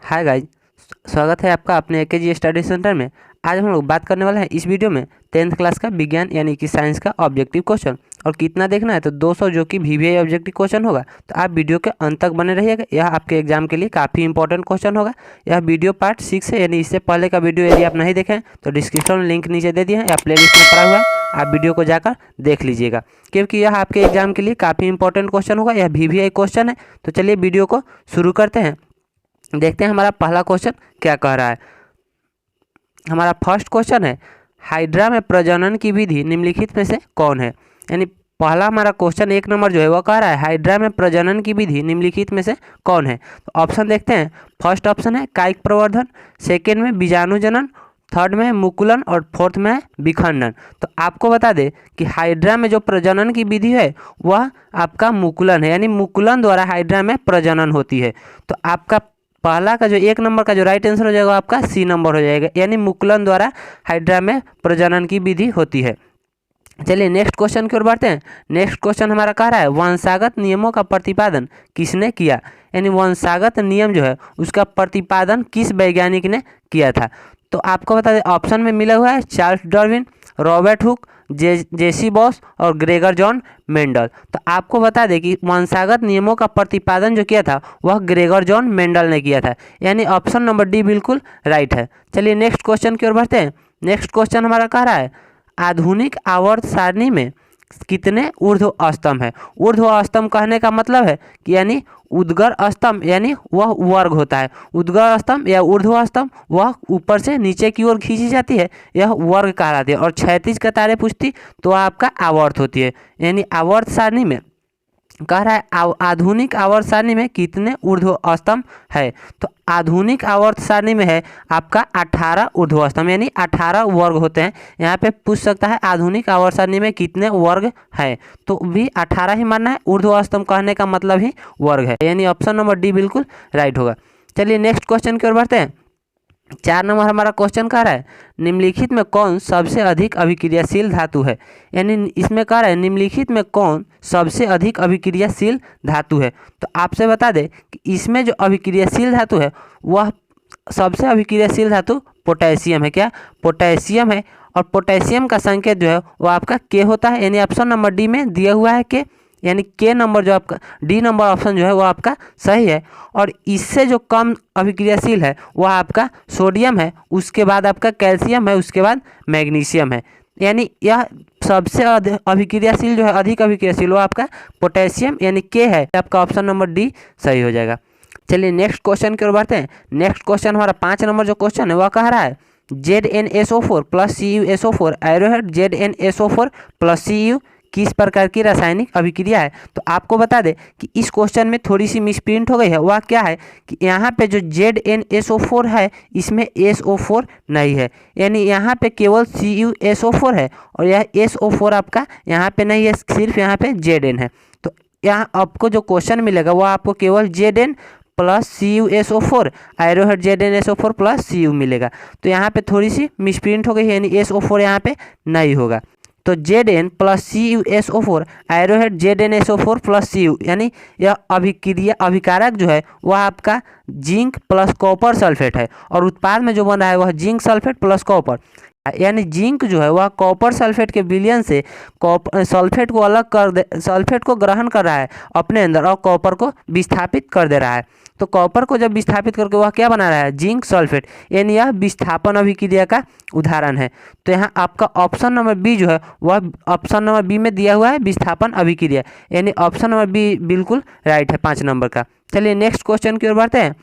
Hi guys, स्वागत है आपका अपने एकेजी स्टडी सेंटर में। आज हम लोग बात करने वाले हैं इस वीडियो में 10th क्लास का विज्ञान यानी कि साइंस का ऑब्जेक्टिव क्वेश्चन। और कितना देखना है तो 200 जो कि वीवीआई ऑब्जेक्टिव क्वेश्चन होगा। तो आप वीडियो के अंत तक बने रहिएगा, यह आपके एग्जाम के लिए काफ़ी इंपॉर्टेंट क्वेश्चन होगा। यह वीडियो पार्ट 6 है, यानी इससे पहले का वीडियो यदि आप नहीं देखें तो डिस्क्रिप्शन में लिंक नीचे दे दिए हैं या प्ले लिस्ट में पड़ा हुआ है, आप वीडियो को जाकर देख लीजिएगा, क्योंकि यह आपके एग्जाम के लिए काफ़ी इंपॉर्टेंट क्वेश्चन होगा। यह वीवीआई क्वेश्चन है। तो चलिए वीडियो को शुरू करते हैं, देखते हैं हमारा पहला क्वेश्चन क्या कह रहा है। हमारा फर्स्ट क्वेश्चन है, हाइड्रा में प्रजनन की विधि निम्नलिखित में से कौन है। यानी पहला हमारा क्वेश्चन 1 नंबर जो है वो कह रहा है हाइड्रा में प्रजनन की विधि निम्नलिखित में से कौन है। तो ऑप्शन देखते हैं। फर्स्ट ऑप्शन है कायिक प्रवर्धन, सेकेंड में बीजाणु जनन, थर्ड में मुकुलन और फोर्थ में विखंडन। तो आपको बता दें कि हाइड्रा में जो प्रजनन की विधि है वह आपका मुकुलन है, यानी मुकुलन द्वारा हाइड्रा में प्रजनन होती है। तो आपका पहला का जो 1 नंबर का जो राइट आंसर हो जाएगा आपका सी नंबर हो जाएगा, यानी मुकुलन द्वारा हाइड्रा में प्रजनन की विधि होती है। चलिए नेक्स्ट क्वेश्चन की ओर बढ़ते हैं। नेक्स्ट क्वेश्चन हमारा कह रहा है वंशागत नियमों का प्रतिपादन किसने किया। यानी वंशागत नियम जो है उसका प्रतिपादन किस वैज्ञानिक ने किया था। तो आपको बता दें ऑप्शन में मिला हुआ है चार्ल्स डार्विन, रॉबर्ट हुक, जेसी बॉस और ग्रेगर जॉन मेंडल। तो आपको बता दें कि वंशागत नियमों का प्रतिपादन जो किया था वह ग्रेगर जॉन मेंडल ने किया था, यानी ऑप्शन नंबर डी बिल्कुल राइट है। चलिए नेक्स्ट क्वेश्चन की ओर बढ़ते हैं। नेक्स्ट क्वेश्चन हमारा कह रहा है आधुनिक आवर्त सारणी में कितने ऊर्ध्व स्तंभ है। ऊर्ध्व स्तंभ कहने का मतलब है कि यानी उद्गर स्तंभ यानी वह वर्ग होता है। उद्गर स्तंभ या ऊर्ध्व स्तंभ वह ऊपर से नीचे की ओर खींची जाती है, यह वर्ग कहलाती है। और क्षैतिज कतारें पूछती तो आपका आवर्त होती है। यानी आवर्त सारणी में कह रहा है आधुनिक आवर्त सारणी में कितने ऊर्ध्व स्तंभ है। तो आधुनिक आवर्त सारणी में है आपका 18 ऊर्ध्व स्तंभ, यानी 18 वर्ग होते हैं। यहाँ पे पूछ सकता है आधुनिक आवर्त सारणी में कितने वर्ग है, तो भी 18 ही मानना है। ऊर्ध्व स्तंभ कहने का मतलब ही वर्ग है, यानी ऑप्शन नंबर डी बिल्कुल राइट होगा। चलिए नेक्स्ट क्वेश्चन की ओर बढ़ते हैं। 4 नंबर हमारा क्वेश्चन कह रहा है निम्नलिखित में कौन सबसे अधिक अभिक्रियाशील धातु है। यानी इसमें कह रहा है निम्नलिखित में कौन सबसे अधिक अभिक्रियाशील धातु है। तो आपसे बता दें कि इसमें जो अभिक्रियाशील धातु है वह सबसे अभिक्रियाशील धातु पोटेशियम है। क्या पोटेशियम है। और पोटेशियम का संकेत जो है वो आपका के होता है, यानी ऑप्शन नंबर डी में दिया हुआ है के, यानी के नंबर जो आपका डी नंबर ऑप्शन जो है वो आपका सही है। और इससे जो कम अभिक्रियाशील है वह आपका सोडियम है, उसके बाद आपका कैल्शियम है, उसके बाद मैग्नीशियम है। यानी यह सबसे अभिक्रियाशील जो है अधिक अभिक्रियाशील वो आपका पोटेशियम यानी के है। आपका ऑप्शन नंबर डी सही हो जाएगा। चलिए नेक्स्ट क्वेश्चन की ओर बढ़ते हैं। नेक्स्ट क्वेश्चन हमारा 5 नंबर जो क्वेश्चन है वह कह रहा है ZnSO4 plus CuSO4 arrowhead ZnSO4 plus Cu किस प्रकार की रासायनिक अभिक्रिया है। तो आपको बता दें कि इस क्वेश्चन में थोड़ी सी मिसप्रिंट हो गई है। वह क्या है कि यहाँ पे जो ZnSO4 है इसमें SO4 नहीं है, यानी यहाँ पे केवल CuSO4 है और यह SO4 आपका यहाँ पे नहीं है, सिर्फ यहाँ पे Zn है। तो यहाँ आपको जो क्वेश्चन मिलेगा वह आपको केवल Zn plus CuSO4 arrowhead ZnSO4 plus Cu मिलेगा। तो यहाँ पे थोड़ी सी मिसप्रिंट हो गई है, यानी SO4 यहाँ पे नहीं होगा। तो Zn plus CuSO4 arrowhead ZnSO4 plus Cu, यानी यह अभिक्रिया अभिकारक जो है वह आपका जिंक प्लस कॉपर सल्फेट है और उत्पाद में जो बन रहा है वह जिंक सल्फेट प्लस कॉपर, यानी जिंक जो है वह कॉपर सल्फेट के विलयन से सल्फेट को अलग कर दे, सल्फेट को ग्रहण कर रहा है अपने अंदर और कॉपर को विस्थापित कर दे रहा है। तो कॉपर को जब विस्थापित करके वह क्या बना रहा है जिंक सल्फेट, यानी यह विस्थापन अभिक्रिया का उदाहरण है। तो यहाँ आपका ऑप्शन नंबर बी जो है वह ऑप्शन नंबर बी में दिया हुआ है विस्थापन अभिक्रिया, यानी ऑप्शन नंबर बी बिल्कुल राइट है 5 नंबर का। चलिए नेक्स्ट क्वेश्चन की ओर बढ़ते हैं।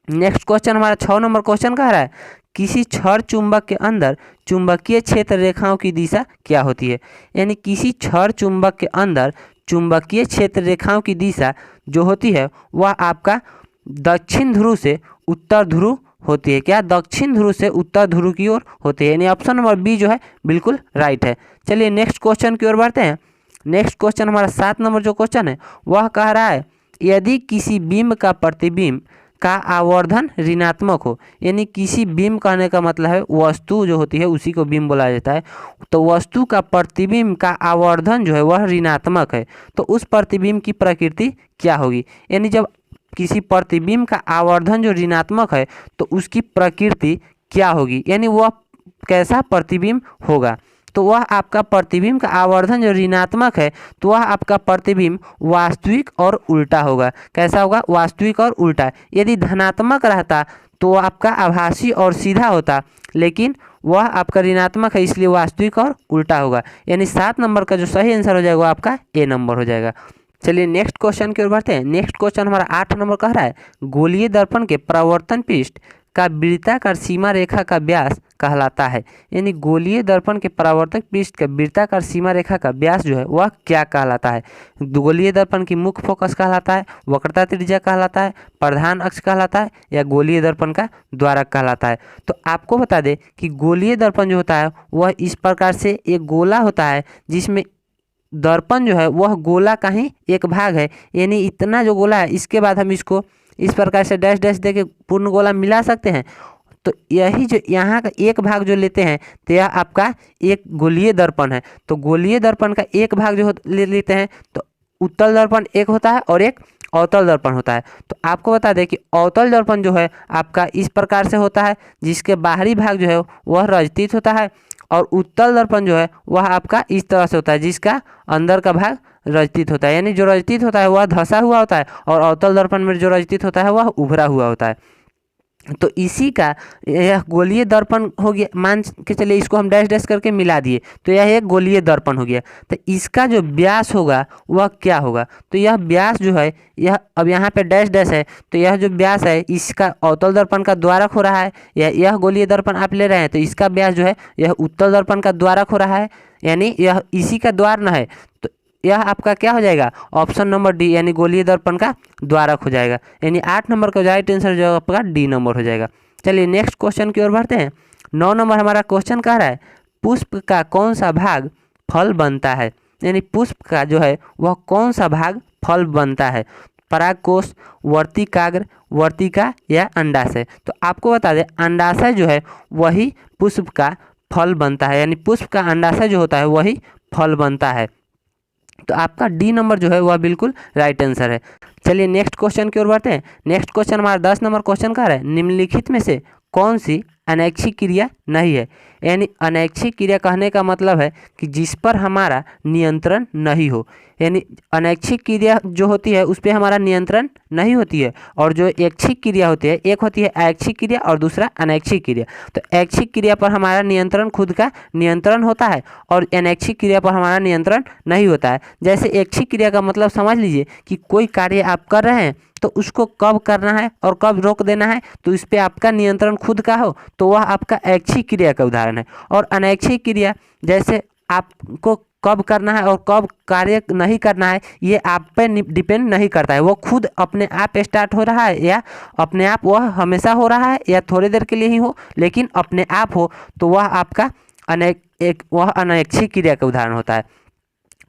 नेक्स्ट क्वेश्चन हमारा 6 नंबर क्वेश्चन कह रहा है किसी छड़ चुंबक के अंदर चुंबकीय क्षेत्र रेखाओं की दिशा क्या होती है। यानी किसी छड़ चुंबक के अंदर चुंबकीय क्षेत्र रेखाओं की दिशा जो होती है वह आपका दक्षिण ध्रुव से उत्तर ध्रुव होती है। क्या दक्षिण ध्रुव से उत्तर ध्रुव की ओर होती है, यानी ऑप्शन नंबर बी जो है बिल्कुल राइट है। चलिए नेक्स्ट क्वेश्चन की ओर बढ़ते हैं। नेक्स्ट क्वेश्चन हमारा 7 नंबर जो क्वेश्चन है वह कह रहा है यदि किसी बिंब का प्रतिबिंब का आवर्धन ऋणात्मक हो, यानी किसी बिंब कहने का मतलब है वस्तु जो होती है उसी को बिंब बोला जाता है। तो वस्तु का प्रतिबिंब का आवर्धन जो है वह ऋणात्मक है, तो उस प्रतिबिंब की प्रकृति क्या होगी। यानी जब किसी प्रतिबिंब का आवर्धन जो ऋणात्मक है तो उसकी प्रकृति क्या होगी, यानी वह कैसा प्रतिबिंब होगा। तो वह आपका प्रतिबिंब का आवर्धन जो ऋणात्मक है तो वह आपका प्रतिबिंब वास्तविक और उल्टा होगा। कैसा होगा? वास्तविक और उल्टा। यदि धनात्मक रहता तो वह आपका आभासी और सीधा होता, लेकिन वह आपका ऋणात्मक है इसलिए वास्तविक और उल्टा होगा। यानी 7 नंबर का जो सही आंसर हो जाएगा वो आपका ए नंबर हो जाएगा। चलिए नेक्स्ट क्वेश्चन की ओर बढ़ते हैं। नेक्स्ट क्वेश्चन हमारा 8 नंबर कह रहा है गोलीय दर्पण के परावर्तन पृष्ठ का वृत्ताकार सीमा रेखा का व्यास कहलाता है। यानी गोलीय दर्पण के परावर्तक पृष्ठ का वृत्ताकार सीमा रेखा का व्यास जो है वह क्या कहलाता है? गोलीय दर्पण की मुख्य फोकस कहलाता है, वक्रता त्रिज्या कहलाता है, प्रधान अक्ष कहलाता है, या गोलीय दर्पण का द्वारक कहलाता है। तो आपको बता दें कि गोलीय दर्पण जो होता है वह इस प्रकार से एक गोला होता है जिसमें दर्पण जो है वह गोला का ही एक भाग है। यानी इतना जो गोला है इसके बाद हम इसको इस प्रकार से डैश डैश दे के पूर्ण गोला मिला सकते हैं। तो यही जो यहाँ का एक भाग जो लेते हैं तो यह आपका एक गोलीय दर्पण है। तो गोलीय दर्पण का एक भाग जो ले लेते हैं तो उत्तल दर्पण एक होता है और एक अवतल दर्पण होता है। तो आपको बता दें कि अवतल दर्पण जो है आपका इस प्रकार से होता है जिसके बाहरी भाग जो है वह रजतीत होता है, और उत्तल दर्पण जो है वह आपका इस तरह से होता है जिसका अंदर का भाग रजतीत होता है। यानी जो रजतीत होता है वह धंसा हुआ होता है और अवतल दर्पण में जो रजतीत होता है वह उभरा हुआ होता है। तो इसी का यह गोलीय दर्पण हो गया। मान के चलिए इसको हम डैश डैश करके मिला दिए तो यह एक गोलीय दर्पण हो गया। तो इसका जो व्यास होगा वह क्या होगा? तो यह व्यास जो है यह अब यहाँ पे डैश डैश है तो यह जो व्यास है इसका अवतल दर्पण का द्वारक हो रहा है, या यह गोलीय दर्पण आप ले रहे हैं तो इसका व्यास जो है यह उत्तल दर्पण का द्वारक हो रहा है, यानी यह इसी का द्वार न है। तो यह आपका क्या हो जाएगा? ऑप्शन नंबर डी, यानी गोलीय दर्पण का द्वारक हो जाएगा। यानी 8 नंबर का राइट आंसर जो आपका डी नंबर हो जाएगा। चलिए नेक्स्ट क्वेश्चन की ओर बढ़ते हैं। 9 नंबर हमारा क्वेश्चन कह रहा है पुष्प का कौन सा भाग फल बनता है? यानी पुष्प का जो है वह कौन सा भाग फल बनता है? परागकोश, वर्तिकाग्र, वर्तिका या अंडाशय? तो आपको बता दें अंडाशय जो है वही पुष्प का फल बनता है, यानी पुष्प का अंडाशय जो होता है वही फल बनता है। तो आपका डी नंबर जो है वह बिल्कुल राइट आंसर है। चलिए नेक्स्ट क्वेश्चन की ओर बढ़ते हैं। नेक्स्ट क्वेश्चन हमारा 10 नंबर क्वेश्चन का है निम्नलिखित में से कौन सी अनैच्छिक क्रिया नहीं है? यानी अनैच्छिक क्रिया कहने का मतलब है कि जिस पर हमारा नियंत्रण नहीं हो। यानी अनैच्छिक क्रिया जो होती है उस पर हमारा नियंत्रण नहीं होती है, और जो ऐच्छिक क्रिया होती है एक होती है ऐच्छिक क्रिया और दूसरा अनैच्छिक क्रिया। तो ऐच्छिक क्रिया पर हमारा नियंत्रण खुद का नियंत्रण होता है और अनैच्छिक क्रिया पर हमारा नियंत्रण नहीं होता है। जैसे ऐच्छिक क्रिया का मतलब समझ लीजिए कि कोई कार्य आप कर रहे हैं तो उसको कब करना है और कब रोक देना है तो इस पर आपका नियंत्रण खुद का हो तो वह आपका ऐच्छिक क्रिया का उदाहरण है। और अनैच्छिक क्रिया जैसे आपको कब करना है और कब कार्य नहीं करना है ये आप पे डिपेंड नहीं करता है, वो खुद अपने आप स्टार्ट हो रहा है या अपने आप वह हमेशा हो रहा है या थोड़ी देर के लिए ही हो, लेकिन अपने आप हो तो वह आपका वह अनैच्छिक क्रिया का उदाहरण होता है।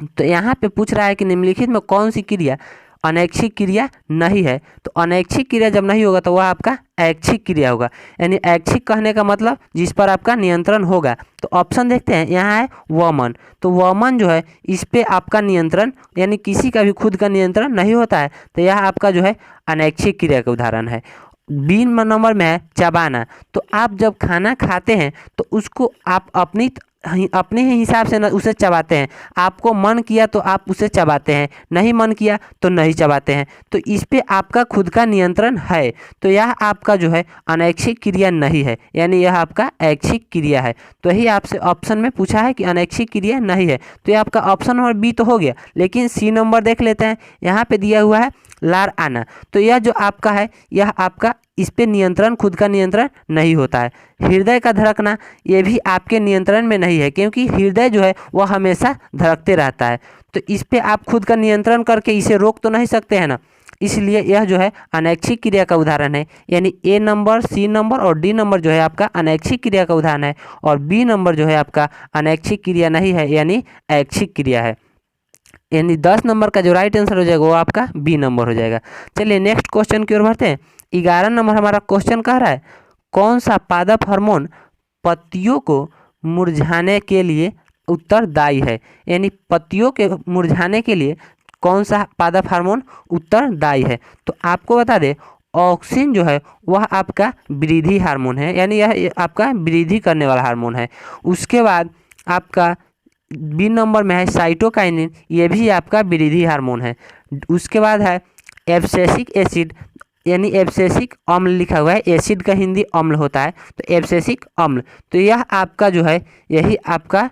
तो यहाँ पे पूछ रहा है कि निम्नलिखित में कौन सी क्रिया अनैच्छिक क्रिया नहीं है? तो अनैच्छिक क्रिया जब नहीं होगा तो वह आपका ऐच्छिक क्रिया होगा। यानी ऐच्छिक कहने का मतलब जिस पर आपका नियंत्रण होगा। तो ऑप्शन देखते हैं, यहाँ है वमन। तो वमन जो है इस पे आपका नियंत्रण यानी किसी का भी खुद का नियंत्रण नहीं होता है, तो यह आपका जो है अनैच्छिक क्रिया का उदाहरण है। बी नंबर में है चबाना। तो आप जब खाना खाते हैं तो उसको आप अपने ही हिसाब से उसे चबाते हैं। आपको मन किया तो आप उसे चबाते हैं, नहीं मन किया तो नहीं चबाते हैं। तो इस पे आपका खुद का नियंत्रण है, तो यह आपका जो है अनैच्छिक क्रिया नहीं है, यानी यह आपका ऐच्छिक क्रिया है। तो यही आपसे ऑप्शन में पूछा है कि अनैच्छिक क्रिया नहीं है, तो यह आपका ऑप्शन नंबर बी तो हो गया। लेकिन सी नंबर देख लेते हैं, यहाँ पे दिया हुआ है लार आना। तो यह जो आपका है यह आपका इस पे नियंत्रण खुद का नियंत्रण नहीं होता है। हृदय का धड़कना ये भी आपके नियंत्रण में नहीं है, क्योंकि हृदय जो है वह हमेशा धड़कते रहता है। तो इस पे आप खुद का नियंत्रण करके इसे रोक तो नहीं सकते हैं ना, इसलिए यह जो है अनैच्छिक क्रिया का उदाहरण है। यानी ए नंबर, सी नंबर और डी नंबर जो है आपका अनैच्छिक क्रिया का उदाहरण है, और बी नंबर जो है आपका अनैच्छिक क्रिया नहीं है यानी ऐच्छिक क्रिया है। यानी 10 नंबर का जो राइट आंसर हो जाएगा वो आपका बी नंबर हो जाएगा। चलिए नेक्स्ट क्वेश्चन की ओर बढ़ते हैं। 11 नंबर हमारा क्वेश्चन कह रहा है कौन सा पादप हार्मोन पत्तियों को मुरझाने के लिए उत्तरदायी है? यानी पत्तियों के मुरझाने के लिए कौन सा पादप हार्मोन उत्तरदायी है? तो आपको बता दें ऑक्सिन जो है वह आपका वृद्धि हार्मोन है, यानी यह आपका वृद्धि करने वाला हार्मोन है। उसके बाद आपका बी नंबर में है साइटोकाइनिन, ये भी आपका वृद्धि हार्मोन है। उसके बाद है एब्सेसिक एसिड, यानी एब्सेसिक अम्ल लिखा हुआ है, एसिड का हिंदी अम्ल होता है, तो एब्सेसिक अम्ल, तो यह आपका जो है यही आपका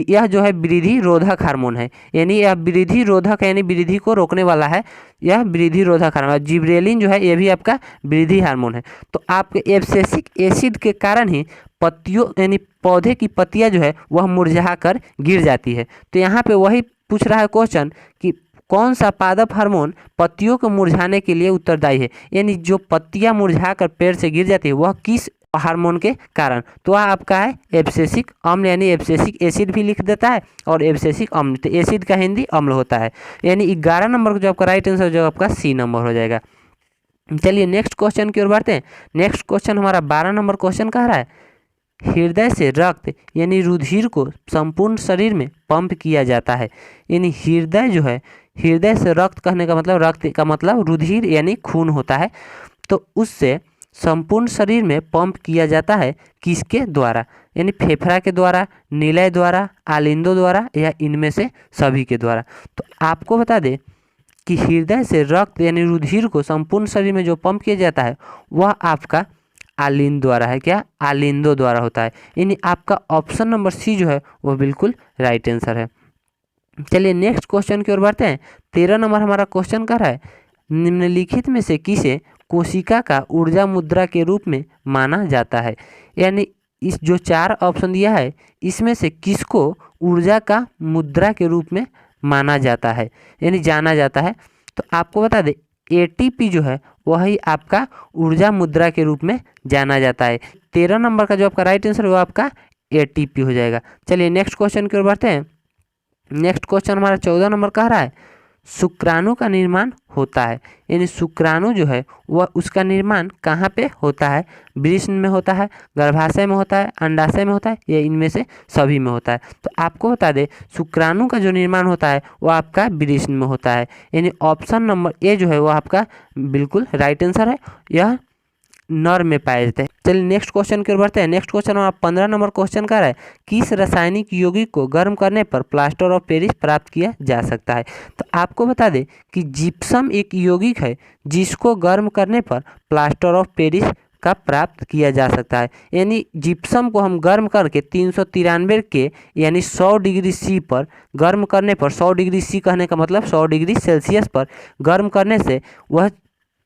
यह जो है वृद्धि रोधक हार्मोन है, यानी यह वृद्धि रोधक यानी वृद्धि को रोकने वाला है, यह वृद्धि रोधक हार्मोन। जिब्रेलिन जो है ये भी आपका वृद्धि हार्मोन है। तो आपके एब्सेसिक एसिड के कारण ही पत्तियों यानी पौधे की पत्तियां जो है वह मुरझा कर गिर जाती है। तो यहाँ पे वही पूछ रहा है क्वेश्चन कि कौन सा पादप हार्मोन पत्तियों को मुरझाने के लिए उत्तरदायी है, यानी जो पत्तियां मुरझा कर पेड़ से गिर जाती है वह किस हार्मोन के कारण? तो वह आपका है एब्सेसिक अम्ल, यानी एब्सेसिक एसिड भी लिख देता है और एब्सेसिक अम्ल, तो एसिड का हिंदी अम्ल होता है। यानी 11 नंबर का जो आपका राइट आंसर जो आपका सी नंबर हो जाएगा। चलिए नेक्स्ट क्वेश्चन की ओर बढ़ते हैं। नेक्स्ट क्वेश्चन हमारा 12 नंबर क्वेश्चन कह रहा है हृदय से रक्त यानी रुधिर को संपूर्ण शरीर में पंप किया जाता है, यानी हृदय जो है, हृदय से रक्त कहने का मतलब रक्त का मतलब रुधिर यानी खून होता है, तो उससे संपूर्ण शरीर में पंप किया जाता है किसके द्वारा? यानी फेफड़ा के द्वारा, निलय द्वारा, आलिंदों द्वारा, या इनमें से सभी के द्वारा। तो आपको बता दें कि हृदय से रक्त यानी रुधिर को संपूर्ण शरीर में जो पंप किया जाता है वह आपका आलिंद द्वारा है। क्या? आलिंदों द्वारा होता है। यानी आपका ऑप्शन नंबर सी जो है वह बिल्कुल राइट आंसर है। चलिए नेक्स्ट क्वेश्चन की ओर बढ़ते हैं। 13 नंबर हमारा क्वेश्चन कर रहा है निम्नलिखित में से किसे कोशिका का ऊर्जा मुद्रा के रूप में माना जाता है? यानी इस जो 4 ऑप्शन दिया है इसमें से किसको ऊर्जा का मुद्रा के रूप में माना जाता है, यानी जाना जाता है? तो आपको बता दें एटीपी जो है वही आपका ऊर्जा मुद्रा के रूप में जाना जाता है। 13 नंबर का जो आपका राइट आंसर है वो आपका एटीपी हो जाएगा। चलिए नेक्स्ट क्वेश्चन की ओर बढ़ते हैं। नेक्स्ट क्वेश्चन हमारा 14 नंबर कह रहा है शुक्राणु का निर्माण होता है, यानी शुक्राणु जो है वह उसका निर्माण कहाँ पे होता है? वृषण में होता है, गर्भाशय में होता है, अंडाशय में होता है, या इनमें से सभी में होता है? तो आपको बता दें शुक्राणु का जो निर्माण होता है वह आपका वृषण में होता है, यानी ऑप्शन नंबर ए जो है वह आपका बिल्कुल राइट आंसर है, यह नर में पाए जाते हैं। चलिए नेक्स्ट क्वेश्चन की ओर बढ़ते हैं। नेक्स्ट क्वेश्चन हमारा 15 नंबर क्वेश्चन कर रहा है किस रासायनिक यौगिक को गर्म करने पर प्लास्टर ऑफ पेरिस प्राप्त किया जा सकता है? तो आपको बता दें कि जिप्सम एक यौगिक है जिसको गर्म करने पर प्लास्टर ऑफ पेरिस का प्राप्त किया जा सकता है। यानी जिप्सम को हम गर्म करके 393 के यानी 100 डिग्री सी पर गर्म करने पर, 100 डिग्री सी कहने का मतलब 100 डिग्री सेल्सियस पर गर्म करने से वह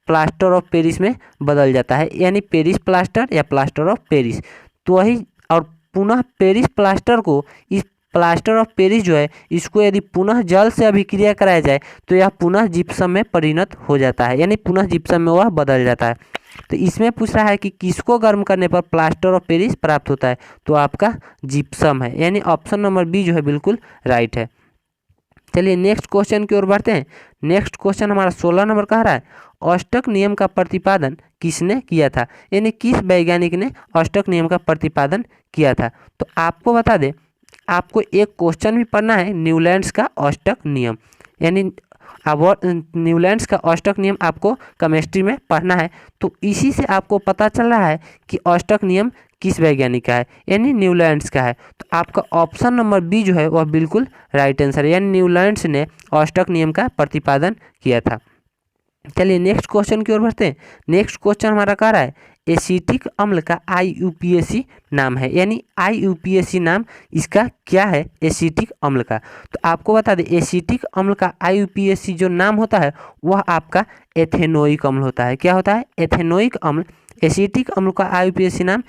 प्लास्टर ऑफ पेरिस में बदल जाता है, यानी पेरिस प्लास्टर या प्लास्टर ऑफ पेरिस। तो वही और पुनः पेरिस प्लास्टर को, इस प्लास्टर ऑफ पेरिस जो है इसको यदि पुनः जल से अभिक्रिया कराया जाए तो यह पुनः जिप्सम में परिणत हो जाता है, यानी पुनः जिप्सम में वह बदल जाता है। तो इसमें पूछ रहा है कि किसको गर्म करने पर प्लास्टर ऑफ पेरिस प्राप्त होता है? तो आपका जिप्सम है, यानी ऑप्शन नंबर बी जो है बिल्कुल राइट है। चलिए नेक्स्ट क्वेश्चन की ओर बढ़ते हैं। नेक्स्ट क्वेश्चन हमारा 16 नंबर कह रहा है अष्टक नियम का प्रतिपादन किसने किया था? यानी किस वैज्ञानिक ने अष्टक नियम का प्रतिपादन किया था? तो आपको बता दें आपको एक क्वेश्चन भी पढ़ना है न्यूलैंड्स का अष्टक नियम, यानी न्यूलैंड्स का अष्टक नियम आपको केमिस्ट्री में पढ़ना है। तो इसी से आपको पता चल रहा है कि अष्टक नियम किस वैज्ञानिक का है, यानी न्यूलैंड्स का है। तो आपका ऑप्शन नंबर बी जो है वह बिल्कुल राइट आंसर है, यानी न्यूलैंड्स ने अष्टक नियम का प्रतिपादन किया था। चलिए नेक्स्ट क्वेश्चन की ओर बढ़ते हैं। नेक्स्ट क्वेश्चन हमारा कह रहा है एसिटिक अम्ल का IUPAC नाम है, यानी IUPAC नाम इसका क्या है एसिटिक अम्ल का? तो आपको बता दें एसिटिक अम्ल का IUPAC जो नाम होता है वह आपका एथेनोइक अम्ल होता है। क्या होता है? एथेनोइक अम्ल। एसिटिक अम्ल का IUPAC नाम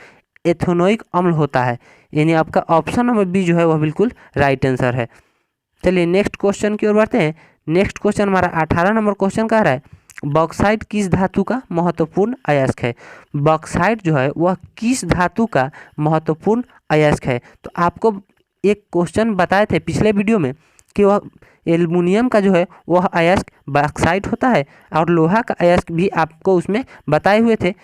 एथेनोइक अम्ल होता है, यानी आपका ऑप्शन नंबर बी जो है वह बिल्कुल राइट आंसर है। चलिए नेक्स्ट क्वेश्चन की ओर बढ़ते हैं। नेक्स्ट क्वेश्चन हमारा 18 नंबर क्वेश्चन कह रहा है बॉक्साइट किस धातु का महत्वपूर्ण अयस्क है? बॉक्साइट जो है वह किस धातु का महत्वपूर्ण अयस्क है? तो आपको एक क्वेश्चन बताए थे पिछले वीडियो में कि वह एल्युमिनियम का जो है वह अयस्क बॉक्साइट होता है, और लोहा का अयस्क भी आपको उसमें बताए हुए थे।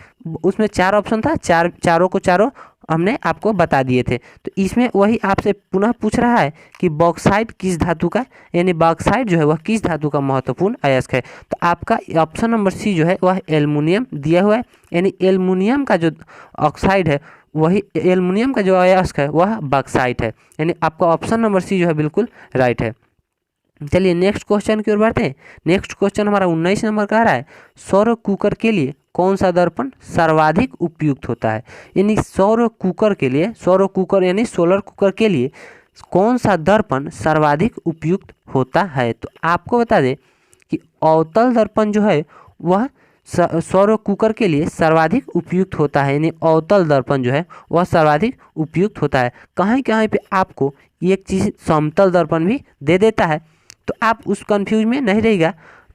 उसमें 4 ऑप्शन था, चारों को चारों हमने आपको बता दिए थे। तो इसमें वही आपसे पुनः पूछ रहा है कि बॉक्साइट किस धातु का, यानी बॉक्साइट जो है वह किस धातु का महत्वपूर्ण अयस्क है। तो आपका ऑप्शन नंबर सी जो है वह एल्युमिनियम दिया हुआ है, यानी एल्युमिनियम का जो ऑक्साइड है वही एल्युमिनियम का जो अयस्क है वह बॉक्साइट है, यानी आपका ऑप्शन नंबर सी जो है बिल्कुल राइट है। चलिए नेक्स्ट क्वेश्चन की ओर बढ़ते हैं। नेक्स्ट क्वेश्चन हमारा 19 नंबर का आ रहा है, सौर कुकर के लिए कौन सा दर्पण सर्वाधिक उपयुक्त होता है। यानी सौर कुकर के लिए, सौर कुकर यानी सोलर कुकर के लिए कौन सा दर्पण सर्वाधिक उपयुक्त होता है। तो आपको बता दें कि अवतल दर्पण जो है वह सौर कुकर के लिए सर्वाधिक उपयुक्त होता है, यानी अवतल दर्पण जो है वह सर्वाधिक उपयुक्त होता है। कहीं कहीं पे आपको एक चीज़ समतल दर्पण भी दे देता है, तो आप उस कंफ्यूज में नहीं रहिएगा।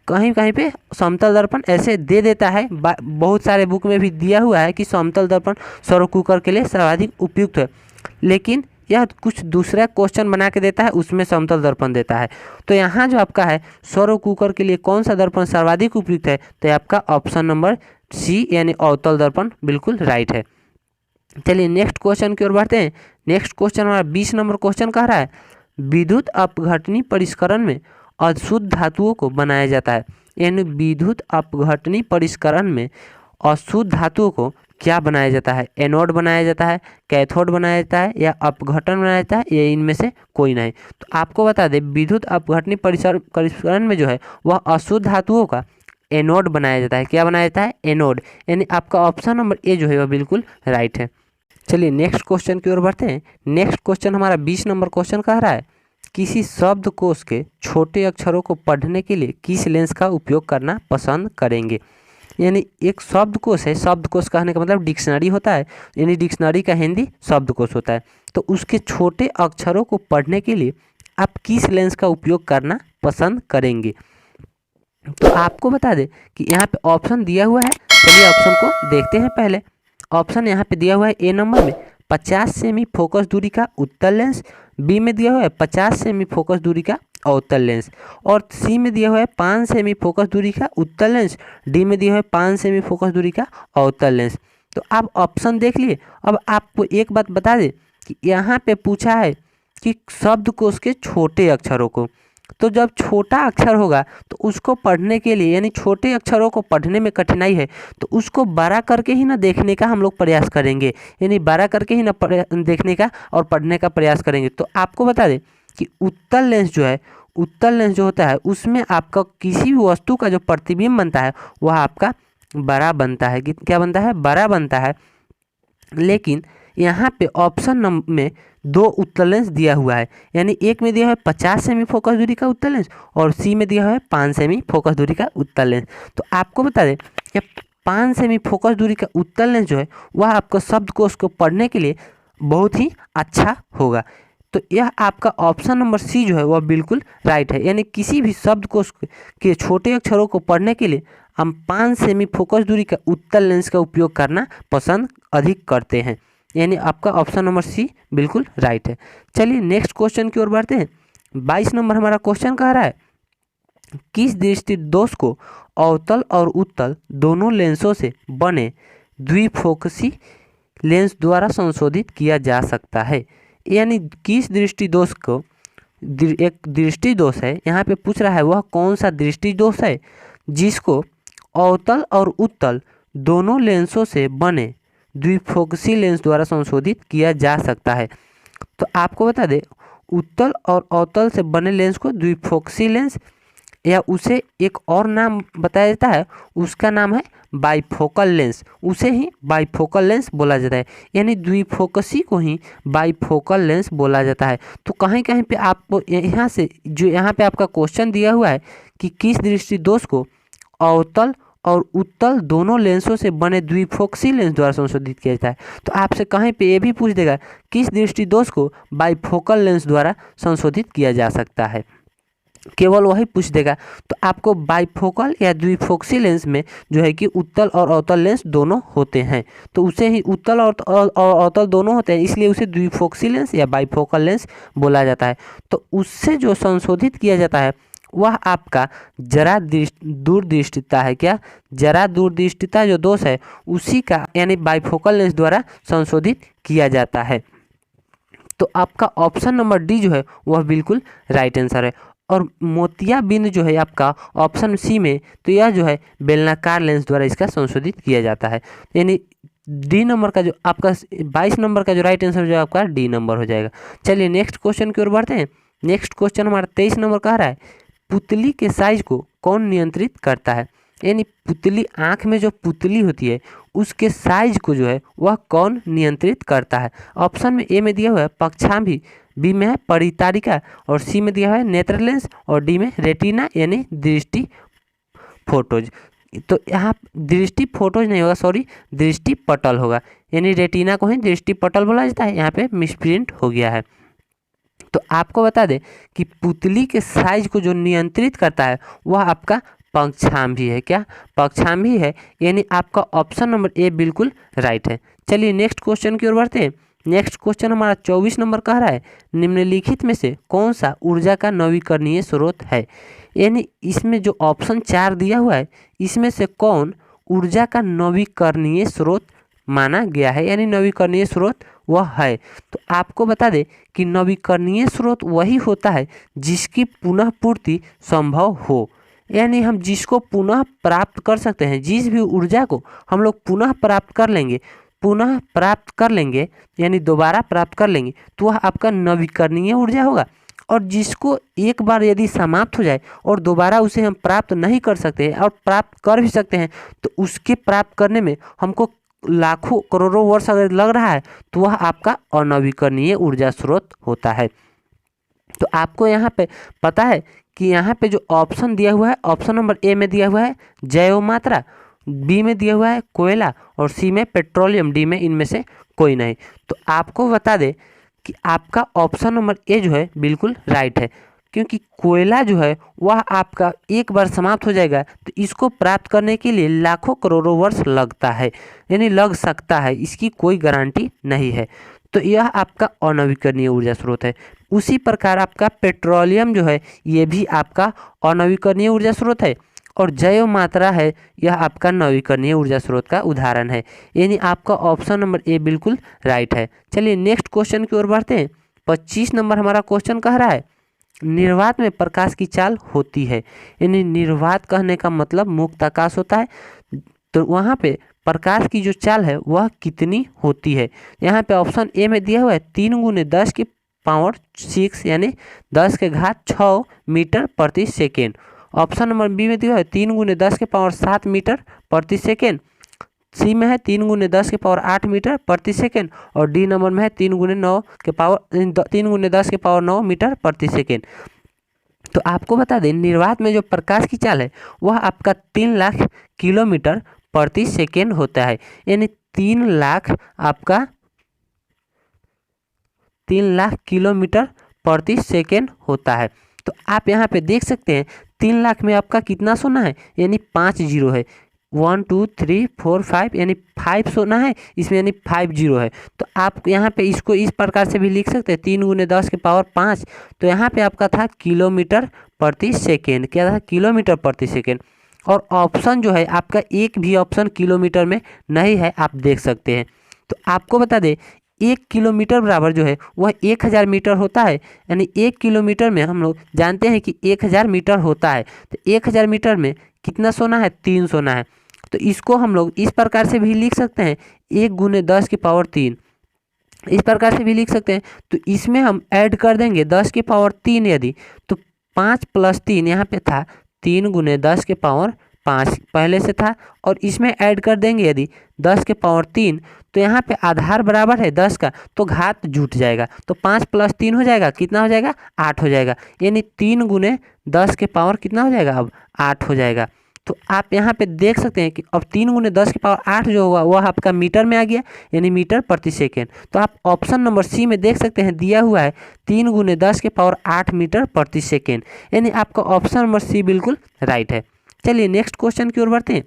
कहीं कहीं पे समतल दर्पण ऐसे दे देता है, बहुत सारे बुक में भी दिया हुआ है कि समतल दर्पण सौर कुकर के लिए सर्वाधिक उपयुक्त है, लेकिन यह कुछ दूसरा क्वेश्चन बना के देता है, उसमें समतल दर्पण देता है। तो यहाँ जो आपका है सौर कुकर के लिए कौन सा दर्पण सर्वाधिक उपयुक्त है, तो आपका ऑप्शन नंबर सी यानी अवतल दर्पण बिल्कुल राइट है। चलिए नेक्स्ट क्वेश्चन की ओर बढ़ते हैं। नेक्स्ट क्वेश्चन हमारा 20 नंबर क्वेश्चन कह रहा है, विद्युत अपघटनी परिष्करण में अशुद्ध धातुओं को बनाया जाता है। यानी विद्युत अपघटनी परिष्करण में अशुद्ध धातुओं को क्या बनाया जाता है, एनोड बनाया जाता है, कैथोड बनाया जाता है, या अपघटन बनाया जाता है, या इनमें से कोई नहीं। तो आपको बता दें विद्युत अपघटनी परिष्करण में जो है वह अशुद्ध धातुओं का एनोड बनाया जाता है। क्या बनाया जाता है, एनोड, यानी आपका ऑप्शन नंबर ए जो है वह बिल्कुल राइट है। चलिए नेक्स्ट क्वेश्चन की ओर बढ़ते हैं। नेक्स्ट क्वेश्चन हमारा 20 नंबर क्वेश्चन कह रहा है, किसी शब्दकोश के छोटे अक्षरों को पढ़ने के लिए किस लेंस का उपयोग करना पसंद करेंगे। यानी एक शब्दकोश है, शब्दकोश कहने का मतलब डिक्शनरी होता है, यानी डिक्शनरी का हिंदी शब्दकोश होता है। तो उसके छोटे अक्षरों को पढ़ने के लिए आप किस लेंस का उपयोग करना पसंद करेंगे। तो आपको बता दें कि यहाँ पे ऑप्शन दिया हुआ है, चलिए ऑप्शन को देखते हैं। पहले ऑप्शन यहाँ पे दिया हुआ है ए नंबर में 50 सेमी फोकस दूरी का उत्तल लेंस, बी में दिया हुआ है 50 सेमी फोकस दूरी का अवतल लेंस, और सी में दिया हुआ है 5 सेमी फोकस दूरी का उत्तल लेंस, डी में दिया हुआ है 5 सेमी फोकस दूरी का अवतल लेंस। तो आप ऑप्शन देख लिए। अब आपको एक बात बता दें कि यहाँ पे पूछा है कि शब्दकोश के छोटे अक्षरों को, तो जब छोटा अक्षर होगा तो उसको पढ़ने के लिए, यानी छोटे अक्षरों को पढ़ने में कठिनाई है, तो उसको बड़ा करके ही ना देखने का हम लोग प्रयास करेंगे, यानी बड़ा करके ही ना देखने का और पढ़ने का प्रयास करेंगे। तो आपको बता दें कि उत्तल लेंस जो है, उत्तल लेंस जो होता है उसमें आपका किसी भी वस्तु का जो प्रतिबिंब बनता है वह आपका बड़ा बनता है। क्या बनता है, बड़ा बनता है। लेकिन यहाँ पे ऑप्शन नंबर में 2 उत्तल लेंस दिया हुआ है, यानी एक में दिया है 50 सेमी फोकस दूरी का उत्तल लेंस और सी में दिया है 5 सेमी फोकस दूरी का उत्तल लेंस। तो आपको बता दें कि 5 सेमी फोकस दूरी का उत्तल लेंस जो है वह आपको शब्दकोश को पढ़ने के लिए बहुत ही अच्छा होगा। तो यह आपका ऑप्शन नंबर सी जो है वह बिल्कुल राइट है, यानी किसी भी शब्दकोश के छोटे अक्षरों को पढ़ने के लिए हम 5 सेमी फोकस दूरी का उत्तल लेंस का उपयोग करना पसंद अधिक करते हैं, यानी आपका ऑप्शन नंबर सी बिल्कुल राइट है। चलिए नेक्स्ट क्वेश्चन की ओर बढ़ते हैं। 22 नंबर हमारा क्वेश्चन कह रहा है, किस दृष्टि दोष को अवतल और उत्तल दोनों लेंसों से बने द्विफोकसी लेंस द्वारा संशोधित किया जा सकता है। यानी किस दृष्टि दोष को, एक दृष्टि दोष है यहाँ पे पूछ रहा है, वह कौन सा दृष्टि दोष है जिसको अवतल और उत्तल दोनों लेंसों से बने द्विफोकसी लेंस द्वारा संशोधित किया जा सकता है। तो आपको बता दें उत्तल और अवतल से बने लेंस को द्विफोकसी लेंस, या उसे एक और नाम बताया जाता है, उसका नाम है बाइफोकल लेंस, उसे ही बाइफोकल लेंस बोला जाता है, यानी द्विफोकसी को ही बाइफोकल लेंस बोला जाता है। तो कहीं कहीं पे आपको यहाँ से जो यहाँ पे आपका क्वेश्चन दिया हुआ है कि किस दृष्टि दोष को अवतल और उत्तल दोनों लेंसों से बने द्विफोकसी लेंस द्वारा संशोधित किया जाता है, तो आपसे कहीं पे ये भी पूछ देगा किस दृष्टि दोष को बाइफोकल लेंस द्वारा संशोधित किया जा सकता है, केवल वही पूछ देगा। तो आपको बाइफोकल या द्विफोकसी लेंस में जो है कि उत्तल और अवतल लेंस दोनों होते हैं, तो उसे ही उत्तल और अवतल दोनों होते हैं, इसलिए उसे द्विफोकसी लेंस या बाइफोकल लेंस बोला जाता है। तो उससे जो संशोधित किया जाता है वह आपका जरा दूरदृष्टिता है। क्या? जरा दूरदृष्टिता जो दोष है उसी का यानी बाइफोकल लेंस द्वारा संशोधित किया जाता है। तो आपका ऑप्शन नंबर डी जो है वह बिल्कुल राइट आंसर है। और मोतियाबिंद जो है आपका ऑप्शन सी में, तो यह जो है बेलनाकार लेंस द्वारा इसका संशोधित किया जाता है। यानी डी नंबर का जो आपका 22 नंबर का जो राइट आंसर जो आपका डी नंबर हो जाएगा। चलिए नेक्स्ट क्वेश्चन की ओर बढ़ते हैं। नेक्स्ट क्वेश्चन हमारा 23 नंबर कह रहा है, पुतली के साइज को कौन नियंत्रित करता है? यानी पुतली, आँख में जो पुतली होती है उसके साइज को जो है वह कौन नियंत्रित करता है? ऑप्शन में ए में दिया हुआ है पक्षांभी, बी में है परितारिका, और सी में दिया हुआ है नेत्र लेंस, और डी में रेटिना यानी दृष्टि फोटोज। तो यहाँ दृष्टि फोटोज नहीं होगा, सॉरी दृष्टि पटल होगा। यानी रेटिना को ही दृष्टि पटल बोला जाता है, यहाँ पे मिसप्रिंट हो गया है। तो आपको बता दें कि पुतली के साइज को जो नियंत्रित करता है वह आपका पक्षांभी है। क्या? पक्षांभी है। यानी आपका ऑप्शन नंबर ए बिल्कुल राइट है। चलिए नेक्स्ट क्वेश्चन की ओर बढ़ते हैं। नेक्स्ट क्वेश्चन हमारा 24 नंबर कह रहा है, निम्नलिखित में से कौन सा ऊर्जा का नवीकरणीय स्रोत है? यानी इसमें जो ऑप्शन 4 दिया हुआ है इसमें से कौन ऊर्जा का नवीकरणीय स्रोत माना गया है? यानी नवीकरणीय स्रोत वह है। तो आपको बता दें कि नवीकरणीय स्रोत वही होता है जिसकी पुनः पूर्ति संभव हो। यानी हम जिसको पुनः प्राप्त कर सकते हैं, जिस भी ऊर्जा को हम लोग पुनः प्राप्त कर लेंगे यानी दोबारा प्राप्त कर लेंगे, तो वह आपका नवीकरणीय ऊर्जा होगा। और जिसको एक बार यदि समाप्त हो जाए और दोबारा उसे हम प्राप्त नहीं कर सकते हैं, और प्राप्त कर भी सकते हैं तो उसके प्राप्त करने में हमको लाखों करोड़ों वर्ष अगर लग रहा है तो वह आपका अनवीकरणीय ऊर्जा स्रोत होता है। तो आपको यहाँ पे पता है कि यहाँ पे जो ऑप्शन दिया हुआ है, ऑप्शन नंबर ए में दिया हुआ है जैव मात्रा, बी में दिया हुआ है कोयला, और सी में पेट्रोलियम, डी में इनमें से कोई नहीं। तो आपको बता दें कि आपका ऑप्शन नंबर ए जो है बिल्कुल राइट है, क्योंकि कोयला जो है वह आपका एक बार समाप्त हो जाएगा तो इसको प्राप्त करने के लिए लाखों करोड़ों वर्ष लगता है, यानी लग सकता है, इसकी कोई गारंटी नहीं है। तो यह आपका अनवीकरणीय ऊर्जा स्रोत है। उसी प्रकार आपका पेट्रोलियम जो है ये भी आपका अनवीकरणीय ऊर्जा स्रोत है, और जैव मात्रा है यह आपका नवीकरणीय ऊर्जा स्रोत का उदाहरण है। यानी आपका ऑप्शन नंबर ए बिल्कुल राइट है। चलिए नेक्स्ट क्वेश्चन की ओर बढ़ते हैं। 25 नंबर हमारा क्वेश्चन कह रहा है, निर्वात में प्रकाश की चाल होती है। यानी निर्वात कहने का मतलब मुक्त आकाश होता है, तो वहाँ पे प्रकाश की जो चाल है वह कितनी होती है? यहाँ पे ऑप्शन ए में दिया हुआ है 3 × 10 की पावर 6 यानी 10 के घात 6 मीटर प्रति सेकेंड। ऑप्शन नंबर बी में दिया हुआ है 3 × 10 के पावर 7 मीटर प्रति सेकेंड, सी में है 3 × 10 के पावर 8 मीटर प्रति सेकेंड, और डी नंबर में है 3 × 10 के पावर 9 मीटर प्रति सेकेंड। तो आपको बता दें निर्वात में जो प्रकाश की चाल है वह आपका 3 लाख किलोमीटर प्रति सेकेंड होता है। यानी 3 लाख किलोमीटर प्रति सेकेंड होता है। तो आप यहाँ पे देख सकते हैं 3 लाख में आपका कितना सोना है, यानी 5 जीरो है। 1 2 3 4 5 यानी 5 सोना है इसमें, यानी 5 जीरो है। तो आप यहाँ पे इसको इस प्रकार से भी लिख सकते हैं 3 × 10 के पावर 5। तो यहाँ पे आपका था किलोमीटर प्रति सेकेंड। क्या था? किलोमीटर प्रति सेकेंड। और ऑप्शन जो है आपका एक भी ऑप्शन किलोमीटर में नहीं है, आप देख सकते हैं। तो आपको बता दें 1 किलोमीटर बराबर जो है वह 1000 मीटर होता है। यानी 1 किलोमीटर में हम लोग जानते हैं कि 1000 मीटर होता है। तो 1000 मीटर में कितना सोना है? 3 सोना है। तो इसको हम लोग इस प्रकार से भी लिख सकते हैं 1 × 10 की पावर 3, इस प्रकार से भी लिख सकते हैं। तो इसमें हम ऐड कर देंगे 10 की पावर 3 यदि, तो 5 + 3 यहाँ पे था 3 × 10 के पावर 5 पहले से था, और इसमें ऐड कर देंगे यदि 10 के पावर 3, तो यहाँ पे आधार बराबर है 10 का तो घात जुट जाएगा, तो 5 + 3 हो जाएगा, कितना हो जाएगा? 8 हो जाएगा। यानी 3 × 10 के पावर कितना हो जाएगा? अब 8 हो जाएगा। तो आप यहाँ पे देख सकते हैं कि अब 3 × 10 के पावर 8 जो होगा वह आपका मीटर में आ गया, यानी मीटर प्रति सेकेंड। तो आप ऑप्शन नंबर सी में देख सकते हैं दिया हुआ है 3 × 10 के पावर 8 मीटर प्रति सेकेंड। यानी आपका ऑप्शन नंबर सी बिल्कुल राइट है। चलिए नेक्स्ट क्वेश्चन की ओर बढ़ते हैं।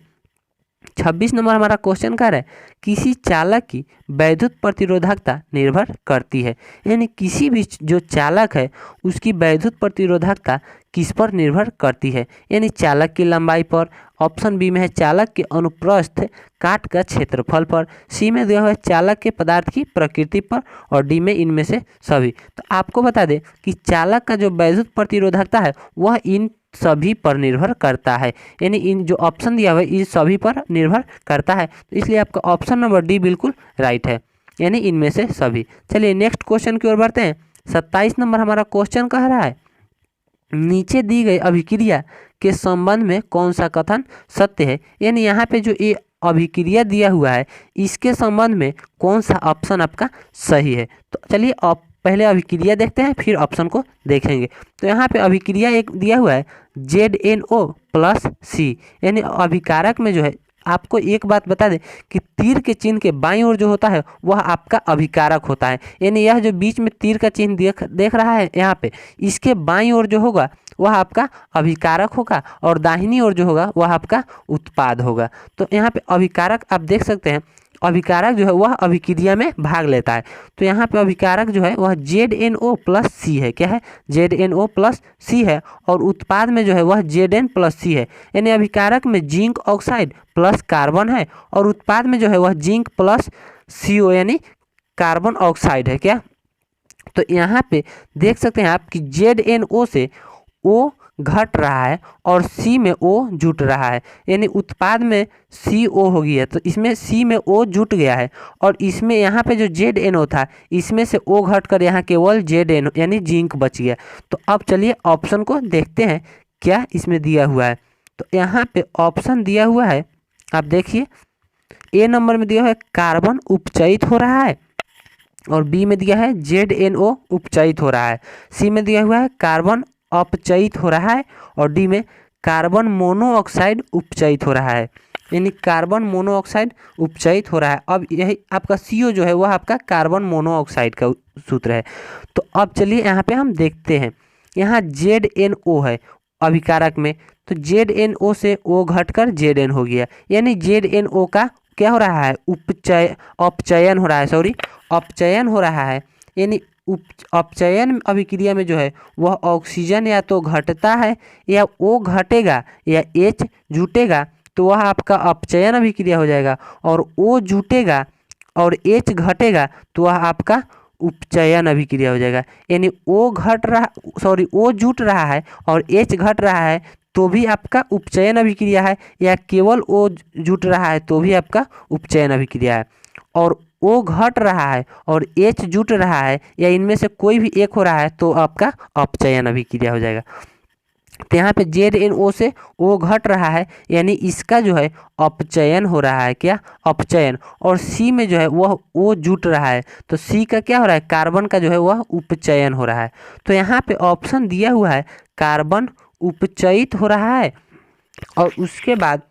26 नंबर हमारा क्वेश्चन कह रहा है किसी चालक की वैद्युत प्रतिरोधकता निर्भर करती है, यानी किसी भी जो चालक है उसकी वैद्युत प्रतिरोधकता किस पर निर्भर करती है, यानी चालक की लंबाई पर। ऑप्शन बी में है चालक के अनुप्रस्थ काट का क्षेत्रफल पर, सी में दिया हुआ है चालक के पदार्थ की प्रकृति पर, और डी में इनमें से सभी। तो आपको बता दें कि चालक का जो वैद्युत प्रतिरोधकता है वह इन सभी पर निर्भर करता है, यानी इन जो ऑप्शन दिया हुआ है इस सभी पर निर्भर करता है। तो इसलिए आपका ऑप्शन नंबर डी बिल्कुल राइट है, यानी इनमें से सभी। चलिए नेक्स्ट क्वेश्चन की ओर बढ़ते हैं। 27 नंबर हमारा क्वेश्चन कह रहा है नीचे दी गई अभिक्रिया के संबंध में कौन सा कथन सत्य है, यानी यहाँ पे जो ये अभिक्रिया दिया हुआ है इसके संबंध में कौन सा ऑप्शन आपका सही है। तो चलिए आप पहले अभिक्रिया देखते हैं फिर ऑप्शन को देखेंगे। तो यहाँ पे अभिक्रिया एक दिया हुआ है ZnO+C, यानी अभिकारक में जो है आपको एक बात बता दें कि तीर के चिन्ह के बाईं ओर जो होता है वह आपका अभिकारक होता है, यानी यह जो बीच में तीर का चिन्ह देख रहा है यहाँ पे, इसके बाईं ओर जो होगा वह आपका अभिकारक होगा और दाहिनी ओर जो होगा वह आपका उत्पाद होगा। तो यहाँ पे अभिकारक आप देख सकते हैं, अभिकारक जो है वह अभिक्रिया में भाग लेता है। तो यहाँ पे अभिकारक जो है वह ZnO+C है। क्या है? ZnO+C है। और उत्पाद में जो है वह Zn+C है, यानी अभिकारक में जिंक ऑक्साइड प्लस कार्बन है और उत्पाद में जो है वह जिंक प्लस CO यानी कार्बन ऑक्साइड है। क्या? तो यहाँ पे देख सकते हैं आप कि ZnO से O घट रहा है और C में O जुट रहा है, यानी उत्पाद में CO हो गया है, तो इसमें C में O जुट गया है और इसमें यहाँ पे जो ZnO था इसमें से O घट कर यहाँ केवल ZnO यानी जिंक बच गया। तो अब चलिए ऑप्शन को देखते हैं क्या इसमें दिया हुआ है। तो यहाँ पे ऑप्शन दिया हुआ है, आप देखिए A नंबर में दिया हुआ है कार्बन उपचयित हो रहा है और B में दिया है ZnO उपचयित हो रहा है, C में दिया हुआ है कार्बन अपचयित हो रहा है और डी में कार्बन मोनोऑक्साइड उपचयित हो रहा है, यानी कार्बन मोनोऑक्साइड उपचयित हो रहा है। अब यही आपका CO जो है वह आपका कार्बन मोनोऑक्साइड का सूत्र है। तो अब चलिए यहाँ पे हम देखते हैं, यहाँ ZnO है अभिकारक में, तो ZnO से O घटकर Zn हो गया, यानी ZnO का क्या हो रहा है? अपचयन हो रहा है, अपचयन हो रहा है, यानी अपचयन अभिक्रिया में जो है वह ऑक्सीजन या तो घटता है या O घटेगा या H जुटेगा, तो वह आपका अपचयन अभिक्रिया हो जाएगा, और O जुटेगा और H घटेगा तो वह आपका उपचयन अभिक्रिया हो जाएगा। यानी O जुट रहा है और H घट रहा है तो भी आपका उपचयन अभिक्रिया है, या केवल O जुट रहा है तो भी आपका उपचयन अभिक्रिया है, और O घट रहा है और H जुट रहा है या इनमें से कोई भी एक हो रहा है तो आपका अपचयन अभिक्रिया हो जाएगा। तो यहाँ पे ZnO से O घट रहा है, यानी इसका जो है अपचयन हो रहा है। क्या? अपचयन। और C में जो है वह O जुट रहा है, तो C का क्या हो रहा है? कार्बन का जो है वह उपचयन हो रहा है। तो यहाँ पे ऑप्शन दिया हुआ है कार्बन उपचयित हो रहा है, और उसके बाद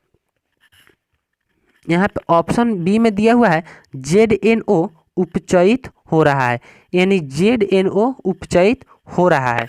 यहाँ पे ऑप्शन बी में दिया हुआ है ZnO उपचयित हो रहा है, यानी ZnO उपचयित हो रहा है।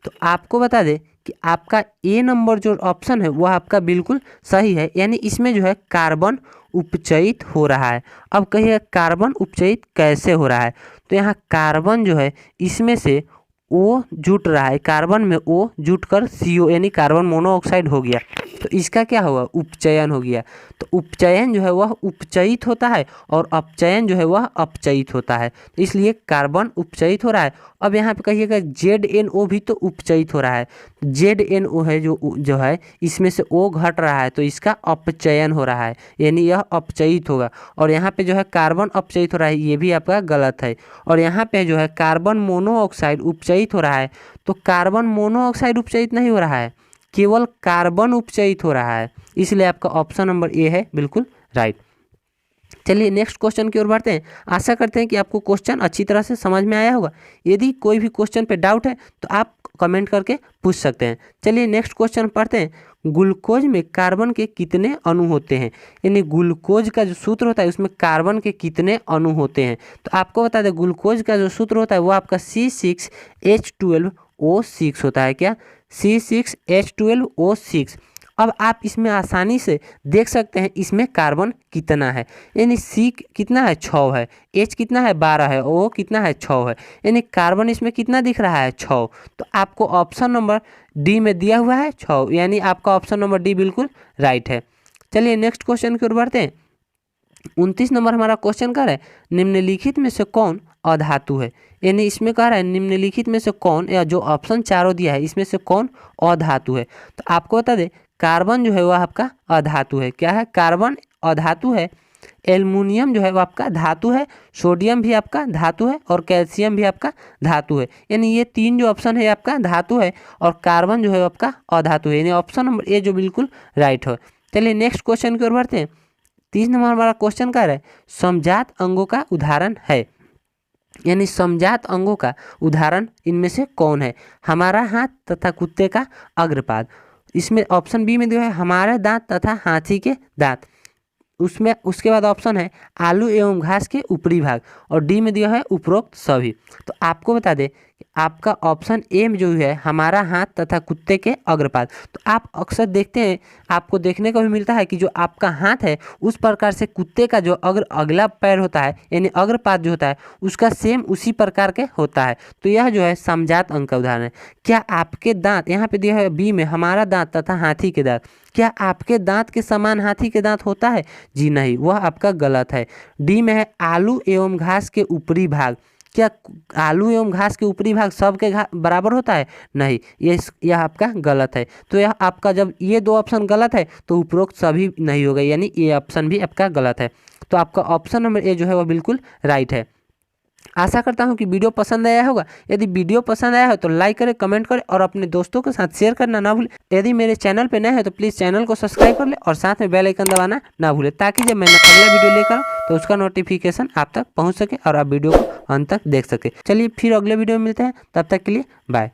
तो आपको बता दें कि आपका A नंबर जो ऑप्शन है वह आपका बिल्कुल सही है, यानी इसमें जो है कार्बन उपचयित हो रहा है। अब कहिए कार्बन उपचयित कैसे हो रहा है? तो यहाँ कार्बन जो है इसमें से O जुट रहा है, कार्बन में O जुट कर CO यानी कार्बन मोनोऑक्साइड हो गया, तो इसका क्या हुआ? उपचयन हो गया। तो उपचयन जो है वह उपचयित होता है और अपचयन जो है वह अपचयित होता है, तो इसलिए कार्बन उपचयित हो रहा है। अब यहाँ पे कहिएगा ZnO भी तो उपचयित हो रहा है, ZnO है जो है इसमें से O घट रहा है तो इसका अपचयन हो रहा है, यानी यह अपचयित होगा। और यहाँ पे जो है कार्बन अपचयित हो रहा है, ये भी आपका गलत है। और यहाँ पे जो है कार्बन मोनोऑक्साइड उपचयित हो रहा है, तो कार्बन मोनोऑक्साइड उपचयित नहीं हो रहा है, केवल कार्बन उपचयित हो रहा है, इसलिए आपका ऑप्शन नंबर ए है बिल्कुल राइट। चलिए नेक्स्ट क्वेश्चन की ओर बढ़ते हैं। आशा करते हैं कि आपको क्वेश्चन अच्छी तरह से समझ में आया होगा। यदि कोई भी क्वेश्चन पे डाउट है तो आप कमेंट करके पूछ सकते हैं। चलिए नेक्स्ट क्वेश्चन पढ़ते हैं। ग्लूकोज में कार्बन के कितने अणु होते हैं, यानी ग्लूकोज का जो सूत्र होता है उसमें कार्बन के कितने अणु होते हैं? तो आपको बता दें ग्लूकोज का जो सूत्र होता है वो आपका C6H12O6 होता है। क्या? C6H12O6। अब आप इसमें आसानी से देख सकते हैं इसमें कार्बन कितना है, यानी C कितना है 6 है, H कितना है 12 है, O कितना है 6 है, यानी कार्बन इसमें कितना दिख रहा है 6। तो आपको ऑप्शन नंबर डी में दिया हुआ है 6, यानी आपका ऑप्शन नंबर डी बिल्कुल राइट है। चलिए नेक्स्ट क्वेश्चन की ओर बढ़ते हैं। 29 नंबर हमारा क्वेश्चन कह रहा है निम्नलिखित में से कौन अधातु है, यानी इसमें कह रहा है निम्नलिखित में से कौन, या जो ऑप्शन चारों दिया है इसमें से कौन अधातु है। तो आपको बता दें कार्बन जो है वह आपका अधातु है। क्या है? कार्बन अधातु है। एल्युमिनियम जो है वो आपका धातु है, सोडियम भी आपका धातु है और कैल्शियम भी आपका धातु है, यानी ये तीन जो ऑप्शन है आपका धातु है और कार्बन जो है आपका अधातु है, यानी ऑप्शन नंबर ए जो बिल्कुल राइट है। चलिए नेक्स्ट क्वेश्चन की ओर बढ़ते हैं। 30 नंबर हमारा क्वेश्चन क्या है समजात अंगों का उदाहरण है, यानी समजात अंगों का उदाहरण इनमें से कौन है। हमारा हाथ तथा कुत्ते का अग्रपाद। इसमें ऑप्शन बी में दिया है हमारे दांत तथा हाथी के दांत। उसमें उसके बाद ऑप्शन है आलू एवं घास के ऊपरी भाग, और डी में दिया है उपरोक्त सभी। तो आपको बता दें कि आपका ऑप्शन ए में जो है हमारा हाथ तथा कुत्ते के अग्रपाद। तो आप अक्सर देखते हैं, आपको देखने को भी मिलता है कि जो आपका हाथ है उस प्रकार से कुत्ते का जो अगला पैर होता है यानी अग्रपाद जो होता है उसका सेम उसी प्रकार के होता है। तो यह जो है समजात अंग का उदाहरण है। क्या आपके दांत, यहाँ पे दिया है बी में हमारा दांत तथा हाथी के दांत, क्या आपके दांत के समान हाथी के दांत होता है? जी नहीं, वह आपका गलत है। डी में है आलू एवं घास के ऊपरी भाग। क्या आलू एवं घास के ऊपरी भाग सबके बराबर होता है? नहीं, यह आपका गलत है। तो यह आपका जब ये दो ऑप्शन गलत है तो उपरोक्त सभी नहीं होगा, यानी ये ऑप्शन भी आपका गलत है। तो आपका ऑप्शन नंबर ए जो है वह बिल्कुल राइट है। आशा करता हूं कि वीडियो पसंद आया होगा। यदि वीडियो पसंद आया हो तो लाइक करें, कमेंट करें और अपने दोस्तों के साथ शेयर करना ना भूलें। यदि मेरे चैनल पे नए हैं तो प्लीज़ चैनल को सब्सक्राइब कर ले और साथ में बेल आइकन दबाना ना भूलें, ताकि जब मैं अगला वीडियो लेकर तो उसका नोटिफिकेशन आप तक पहुँच सके और आप वीडियो को अंत तक देख सके। चलिए फिर अगले वीडियो में मिलते हैं, तब तक के लिए बाय।